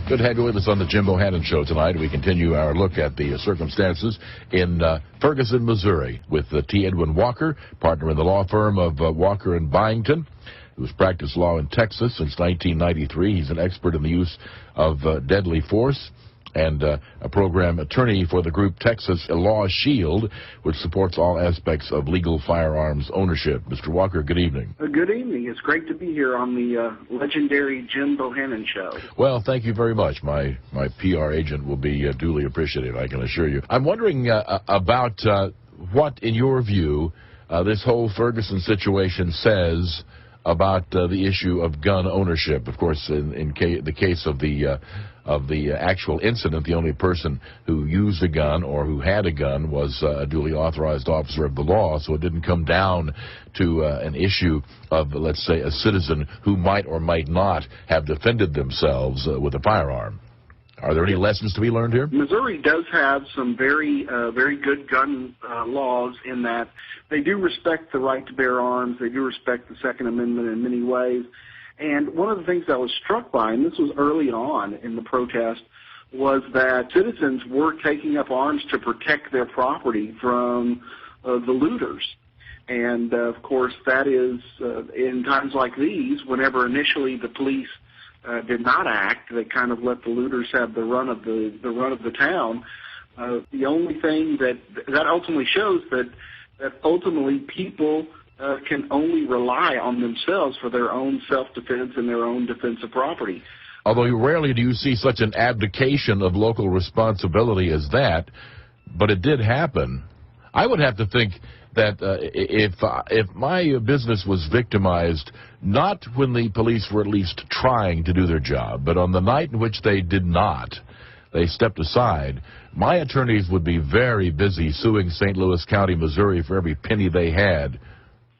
Good to have you with us on the Jim Bohannon Show tonight. We continue our look at the circumstances in Ferguson, Missouri, with T. Edwin Walker, partner in the law firm of Walker and Byington, who's practiced law in Texas since 1993. He's an expert in the use of deadly force and a program attorney for the group Texas Law Shield, which supports all aspects of legal firearms ownership. Mr. Walker, good evening. Good evening. It's great to be here on the legendary Jim Bohannon Show. Well, thank you very much. My PR agent will be duly appreciative, I can assure you. I'm wondering about what, in your view, this whole Ferguson situation says about the issue of gun ownership. Of course, in the case of the actual incident, the only person who used a gun or who had a gun was a duly authorized officer of the law, so it didn't come down to an issue of, let's say, a citizen who might or might not have defended themselves with a firearm. Are there any lessons to be learned here? Missouri does have some very good gun laws in that they do respect the right to bear arms. They do respect the Second Amendment in many ways. And one of the things I was struck by, and this was early on in the protest, was that citizens were taking up arms to protect their property from the looters. And, of course, that is, in times like these, whenever initially the police did not act, they kind of let the looters have the run of the town. The only thing that ultimately shows that ultimately people can only rely on themselves for their own self-defense and their own defense of property. Although rarely do you see such an abdication of local responsibility as that, but it did happen. I would have to think that if my business was victimized, not when the police were at least trying to do their job, but on the night in which they did not, they stepped aside, my attorneys would be very busy suing St. Louis County, Missouri for every penny they had.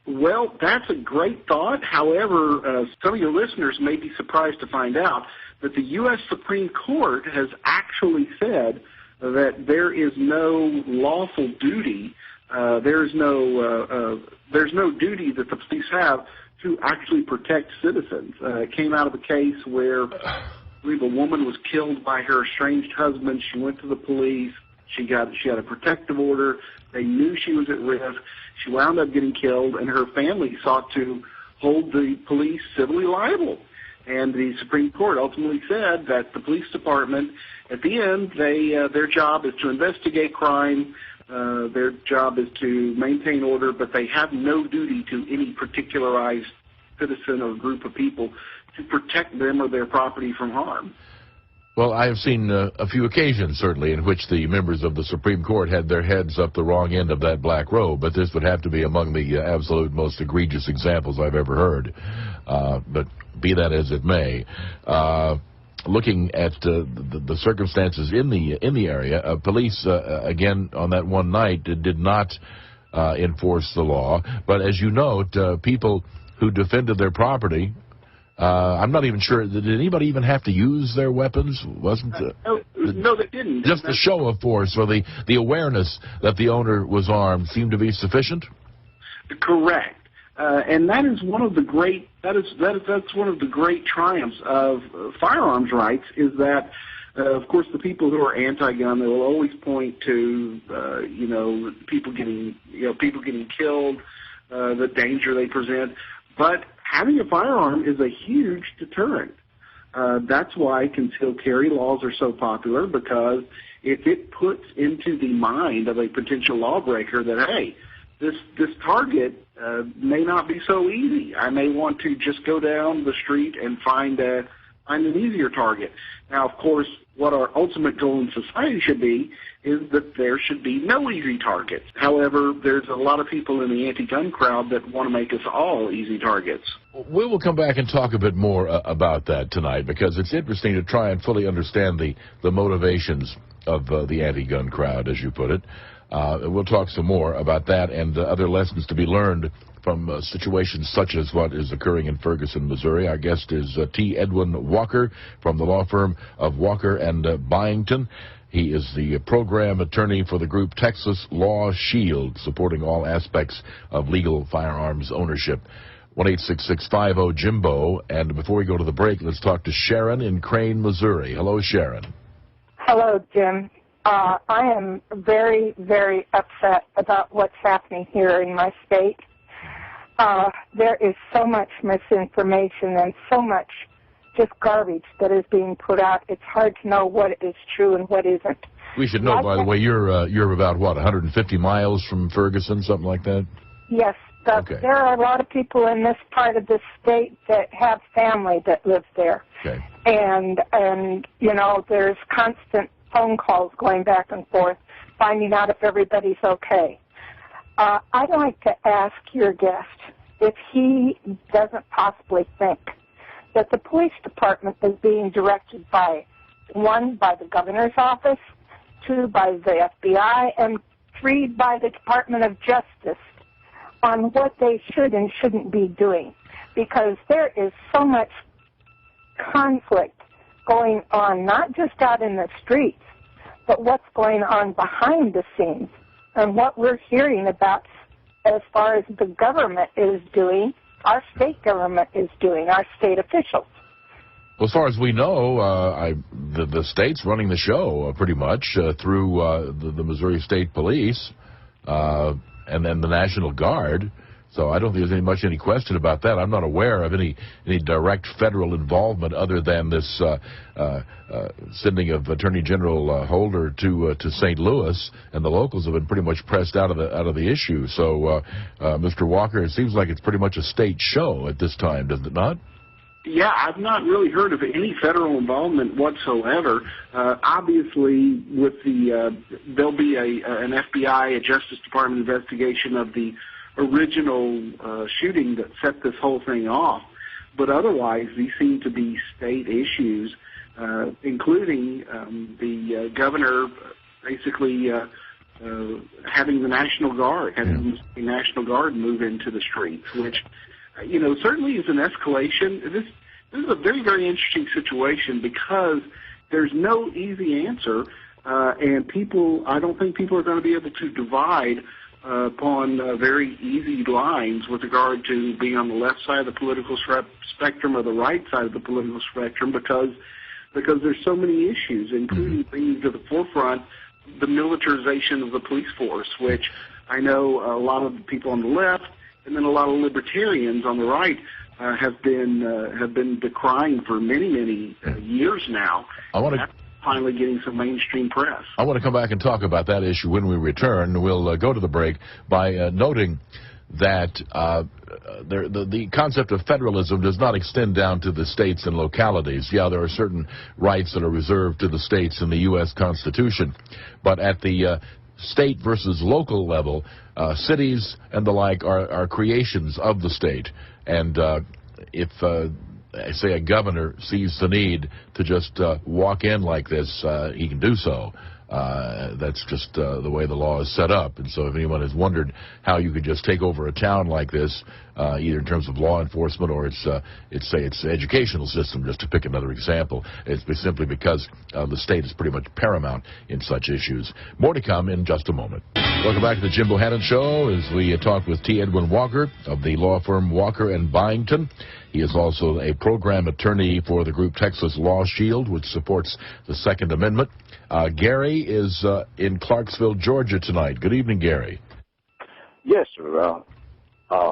Well, that's a great thought. However, some of your listeners may be surprised to find out that the U.S. Supreme Court has actually said that there is no lawful duty, there's no duty that the police have to actually protect citizens. It came out of a case where I believe a woman was killed by her estranged husband. She went to the police. She had a protective order. They knew she was at risk. She wound up getting killed, and her family sought to hold the police civilly liable. And the Supreme Court ultimately said that the police department, at the end, their job is to investigate crime. Their job is to maintain order, but they have no duty to any particularized citizen or group of people to protect them or their property from harm. Well, I have seen a few occasions, certainly, in which the members of the Supreme Court had their heads up the wrong end of that black robe, but this would have to be among the absolute most egregious examples I've ever heard. But be that as it may, looking at the circumstances in the area, police, again, on that one night, did not enforce the law. But as you note, people who defended their property, I'm not even sure, did anybody even have to use their weapons? No, they didn't. Just the show of force or the awareness that the owner was armed seemed to be sufficient? Correct. And that is one of the great that's one of the great triumphs of firearms rights, is that of course the people who are anti-gun, they will always point to people getting killed, the danger they present, but having a firearm is a huge deterrent. That's why concealed carry laws are so popular, because if it puts into the mind of a potential lawbreaker that, hey, this target may not be so easy. I may want to just go down the street and find an easier target. Now, of course, what our ultimate goal in society should be is that there should be no easy targets. However, there's a lot of people in the anti-gun crowd that want to make us all easy targets. We will come back and talk a bit more about that tonight, because it's interesting to try and fully understand the motivations of the anti-gun crowd, as you put it. We'll talk some more about that and other lessons to be learned from situations such as what is occurring in Ferguson, Missouri. Our guest is T. Edwin Walker from the law firm of Walker and Byington. He is the program attorney for the group Texas Law Shield, supporting all aspects of legal firearms ownership. 1-866-50-JIMBO. And before we go to the break, let's talk to Sharon in Crane, Missouri. Hello, Sharon. Hello, Jim. I am very, very upset about what's happening here in my state. There is so much misinformation and so much just garbage that is being put out. It's hard to know what is true and what isn't. We should know, by the way, you're about, what, 150 miles from Ferguson, something like that? Yes. Okay. There are a lot of people in this part of the state that have family that live there. Okay. And you know, there's constant phone calls going back and forth, finding out if everybody's okay. I'd like to ask your guest if he doesn't possibly think that the police department is being directed by, 1, by the governor's office, 2, by the FBI, and 3, by the Department of Justice on what they should and shouldn't be doing. Because there is so much conflict going on, not just out in the streets, but what's going on behind the scenes and what we're hearing about as far as the government is doing, our state government is doing, our state officials. Well, as far as we know, the state's running the show pretty much through the Missouri State Police and then the National Guard. So I don't think there's any question about that. I'm not aware of any direct federal involvement other than this sending of Attorney General Holder to St. Louis, and the locals have been pretty much pressed out of the issue. So, Mr. Walker, it seems like it's pretty much a state show at this time, does it not? Yeah, I've not really heard of any federal involvement whatsoever. Obviously, with there'll be an FBI, a Justice Department investigation of the original shooting that set this whole thing off. But otherwise, these seem to be state issues, including the governor basically having the National Guard, having the National Guard move into the streets, which, you know, certainly is an escalation. This is a very, very interesting situation because there's no easy answer, and I don't think people are going to be able to divide upon very easy lines with regard to being on the left side of the political spectrum or the right side of the political spectrum because there's so many issues, including bringing to the forefront the militarization of the police force, which I know a lot of the people on the left and then a lot of libertarians on the right have been decrying for many years now. That's finally getting some mainstream press. I want to come back and talk about that issue when we return. We'll go to the break by noting that the concept of federalism does not extend down to the states and localities. Yeah, there are certain rights that are reserved to the states in the U.S. Constitution, but at the state versus local level, cities and the like are creations of the state. And if say a governor sees the need to just walk in like this, he can do so. That's just the way the law is set up. And so if anyone has wondered how you could just take over a town like this, either in terms of law enforcement or its educational system, just to pick another example, it's simply because the state is pretty much paramount in such issues. More to come in just a moment. Welcome back to the Jim Bohannon Show as we talk with T. Edwin Walker of the law firm Walker & Byington. He is also a program attorney for the group Texas Law Shield, which supports the Second Amendment. Gary is in Clarksville, Georgia tonight. Good evening, Gary. Yes, sir.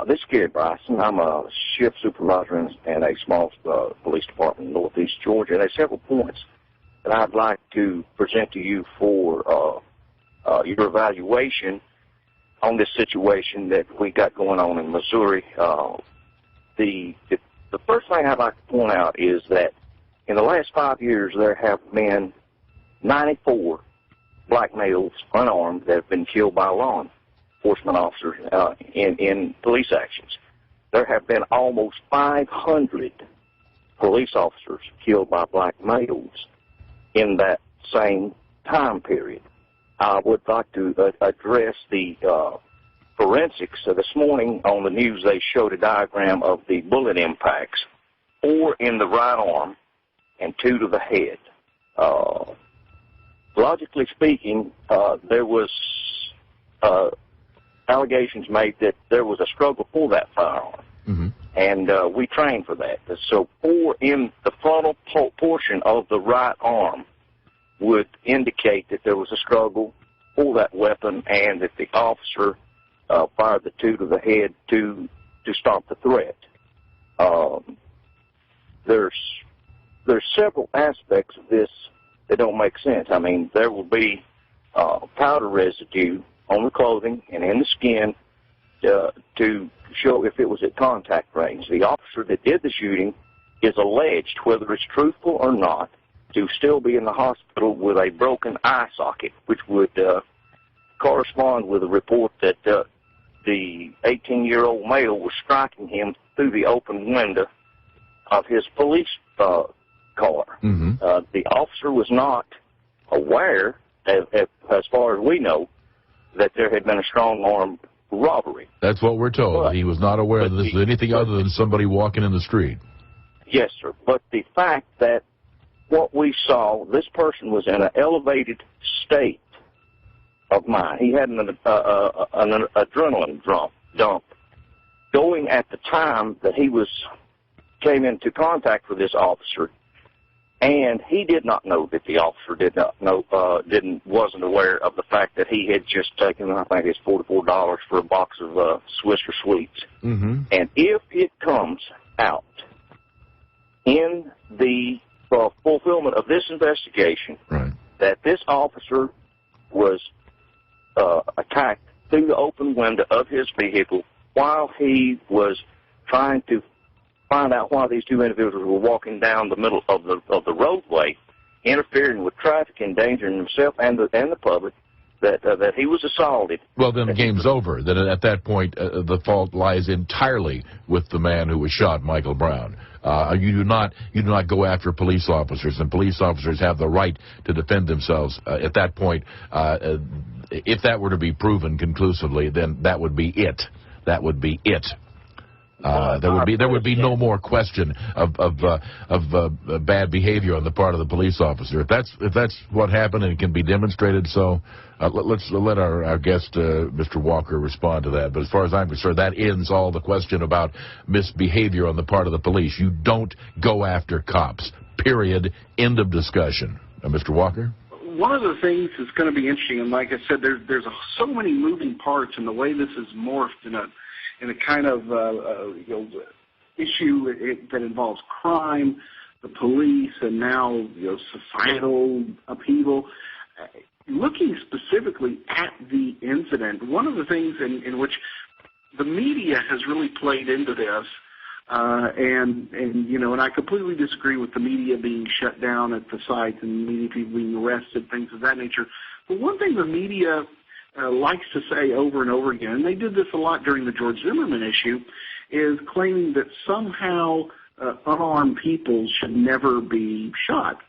This is Gary Bryson. I'm a shift supervisor in a small police department in northeast Georgia. There are several points that I'd like to present to you for your evaluation on this situation that we got going on in Missouri. The first thing I'd like to point out is that in the last 5 years there have been 94 black males unarmed that have been killed by law enforcement officers in police actions. There have been almost 500 police officers killed by black males in that same time period. I would like to address the forensics. This morning on the news they showed a diagram of the bullet impacts, 4 in the right arm and 2 to the head. Logically speaking, there was allegations made that there was a struggle for that firearm. and we train for that. So in the frontal portion of the right arm would indicate that there was a struggle for that weapon and that the officer fired the two to the head to stop the threat. There's several aspects of this that don't make sense. I mean, there will be powder residue on the clothing and in the skin to show if it was at contact range. The officer that did the shooting is alleged, whether it's truthful or not, to still be in the hospital with a broken eye socket, which would correspond with a report that the 18-year-old male was striking him through the open window of his police car. Mm-hmm. The officer was not aware, as far as we know, that there had been a strong-arm robbery. That's what we're told. But he was not aware that this was anything other than somebody walking in the street. Yes, sir. But the fact that what we saw, this person was in an elevated state of mind. He had an adrenaline dump going at the time that he came into contact with this officer, and he did not know that the officer wasn't aware of the fact that he had just taken, I think it's $44 for a box of Swisher Sweets. Mm-hmm. And if it comes out in the fulfillment of this investigation, right, that this officer was attacked through the open window of his vehicle while he was trying to find out why these two individuals were walking down the middle of the roadway, interfering with traffic, endangering himself and the public, that he was assaulted. Well, then the game's over. Then at that point, the fault lies entirely with the man who was shot, Michael Brown. You do not go after police officers, and police officers have the right to defend themselves. At that point, if that were to be proven conclusively, then that would be it. That would be it. There would be no more question of bad behavior on the part of the police officer. If that's what happened and it can be demonstrated, so let's let our guest, Mr. Walker, respond to that. But as far as I'm concerned, that ends all the question about misbehavior on the part of the police. You don't go after cops. Period. End of discussion. Mr. Walker? One of the things that's going to be interesting, and like I said, there's so many moving parts in the way this is morphed in a kind of issue that involves crime, the police, and now societal upheaval. Looking specifically at the incident, one of the things in which the media has really played into this, and I completely disagree with the media being shut down at the site and media people being arrested, things of that nature. But one thing the media likes to say over and over again, and they did this a lot during the George Zimmerman issue, is claiming that somehow unarmed people should never be shot.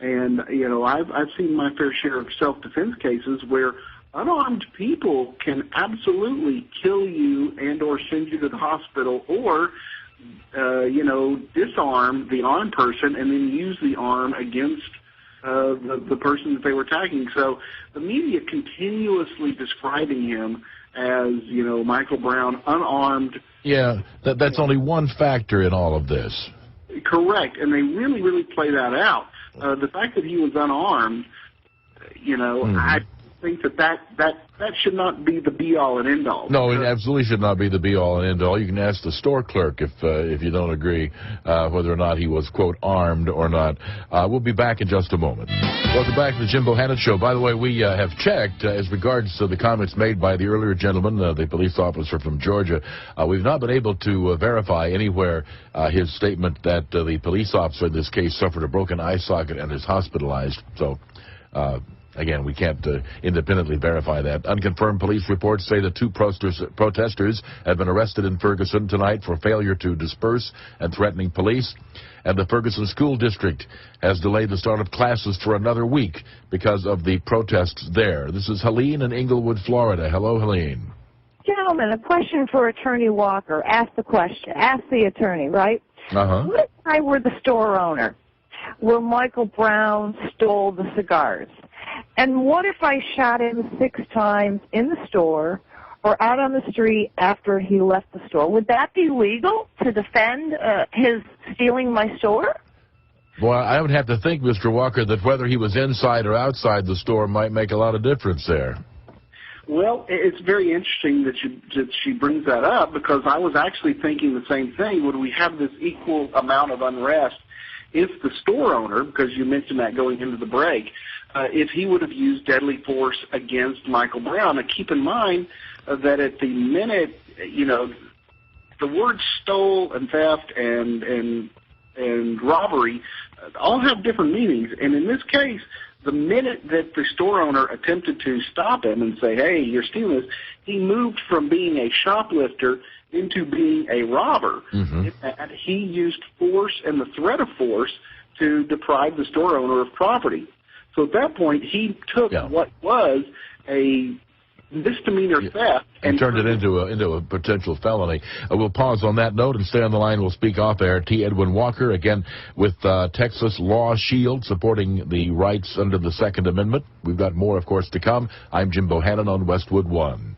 And, I've seen my fair share of self-defense cases where unarmed people can absolutely kill you and or send you to the hospital or, disarm the armed person and then use the arm against the person that they were attacking. So the media continuously describing him as, Michael Brown, unarmed. Yeah, that's only one factor in all of this. Correct, and they really, really play that out. The fact that he was unarmed, I think that should not be the be-all and end-all. No, it absolutely should not be the be-all and end-all. You can ask the store clerk if you don't agree whether or not he was, quote, armed or not. We'll be back in just a moment. Welcome back to the Jim Bohannon Show. By the way, we have checked as regards to the comments made by the earlier gentleman, the police officer from Georgia. We've not been able to verify anywhere his statement that the police officer in this case suffered a broken eye socket and is hospitalized. So, again, we can't independently verify that. Unconfirmed police reports say the two protesters have been arrested in Ferguson tonight for failure to disperse and threatening police. And the Ferguson School District has delayed the start of classes for another week because of the protests there. This is Helene in Inglewood, Florida. Hello, Helene. Gentlemen, a question for Attorney Walker. Ask the question. Ask the attorney, right? Uh-huh. What if I were the store owner where Michael Brown stole the cigars? And what if I shot him 6 times in the store or out on the street after he left the store? Would that be legal? to defend his stealing my store? Well, I would have to think, Mr. Walker, that whether he was inside or outside the store might make a lot of difference there. Well, it's very interesting that she brings that up, because I was actually thinking the same thing. Would we have this equal amount of unrest if the store owner, because you mentioned that going into the break, if he would have used deadly force against Michael Brown? Now, keep in mind that at the minute, the words stole and theft and robbery all have different meanings. And in this case, the minute that the store owner attempted to stop him and say, hey, you're stealing this, he moved from being a shoplifter into being a robber. Mm-hmm. And he used force and the threat of force to deprive the store owner of property. So at that point, he took what was a misdemeanor theft and turned it into a potential felony. We'll pause on that note and stay on the line. We'll speak off air. Edwin Walker, again, with Texas Law Shield, supporting the rights under the Second Amendment. We've got more, of course, to come. I'm Jim Bohannon on Westwood One.